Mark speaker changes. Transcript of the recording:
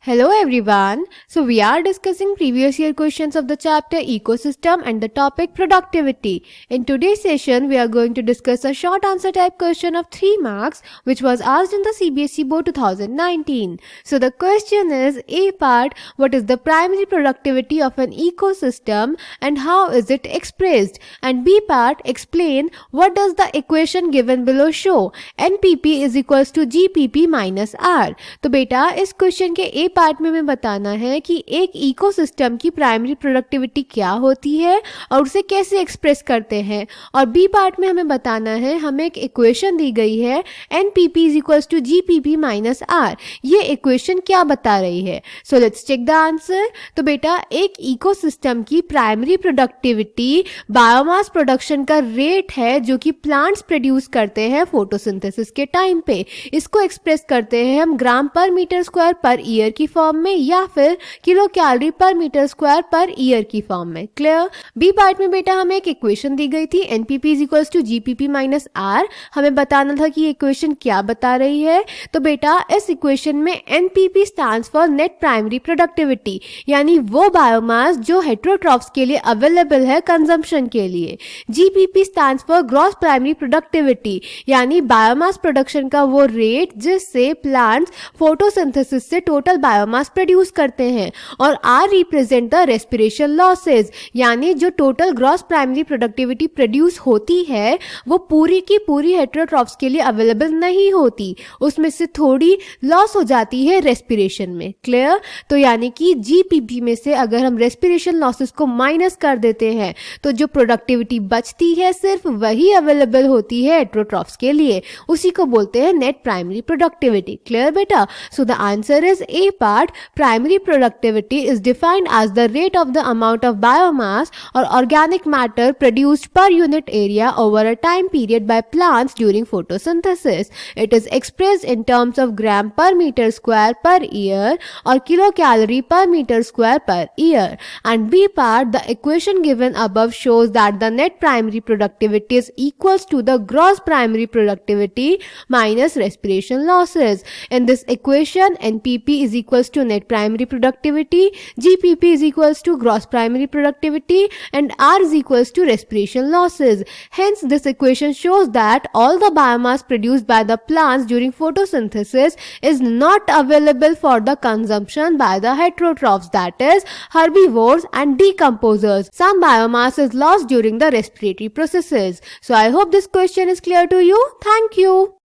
Speaker 1: Hello everyone. So we are discussing previous year questions of the chapter ecosystem and the topic productivity. In today's session we are going to discuss a short answer type question of 3 marks which was asked in the CBSE board 2019. So the question is A part, what is the primary productivity of an ecosystem and how is it expressed, and B part, explain what does the equation given below show, NPP is equals to GPP minus R. तो बेटा इस question के ए part में हमें बताना है कि एक इकोसिस्टम की प्राइमरी प्रोडक्टिविटी क्या होती है और उसे कैसे एक्सप्रेस करते हैं, और बी पार्ट में हमें बताना है हमें एक इक्वेशन दी गई है NPP is equals to GPP minus r, ये इक्वेशन क्या बता रही है. So let's check the answer. तो बेटा एक इकोसिस्टम की प्राइमरी प्रोडक्टिविटी बायोमास प्रोडक्शन का रेट है जो कि प्लांट्स प्रोड्यूस करते हैं फोटोसिंथेसिस के टाइम पे. इसको एक्सप्रेस करते हैं हम gram per metre square per year की फॉर्म में या फिर kilo calorie per metre square per year की फॉर्म में. क्लियर. बी पार्ट में बेटा हमें एक इक्वेशन दी गई थी NPP is equals to GPP minus r. हमें बताना था कि ये इक्वेशन क्या बता रही है. तो बेटा इस इक्वेशन में NPP stands for net primary productivity, यानी वो बायोमास जो हेटेरोट्रॉफ्स के लिए अवेलेबल है कंजम्पशन के लिए. GPP stands for gross primary productivity, यानी बायोमास प्रोडक्शन का वो रेट जिससे प्लांट्स फोटोसिंथेसिस से टोटल बायोमास प्रोड्यूस करते हैं. और r represent the respiration losses, यानी जो total gross primary productivity produce होती है वो पूरी की पूरी हेटेरोट्रॉफ्स के लिए अवेलेबल नहीं होती, उसमें से थोड़ी लॉस हो जाती है रेस्पिरेशन में. क्लियर. तो यानी कि जीपीपी में से अगर हम रेस्पिरेशन लॉसेस को माइनस कर देते हैं तो जो प्रोडक्टिविटी बचती है सिर्फ वही अवेलेबल होती है हेटेरोट्रॉफ्स के लिए, उसी को बोलते हैं नेट प्राइमरी प्रोडक्टिविटी. क्लियर बेटा. So the answer is a part. Primary productivity is defined as the rate of the amount of biomass or organic matter produced per unit area over a time period by plants during photosynthesis. It is expressed in terms of gram per metre square per year or kilo calorie per metre square per year. And B part, the equation given above shows that the net primary productivity is equals to the gross primary productivity minus respiration losses. In this equation, NPP is equals to net primary productivity, GPP is equals to gross primary productivity, and R is equals to respiration losses. Hence, this equation shows that all the biomass produced by the plants during photosynthesis is not available for the consumption by the heterotrophs, that is herbivores and decomposers. Some biomass is lost during the respiratory processes. So I hope this question is clear to you. Thank you.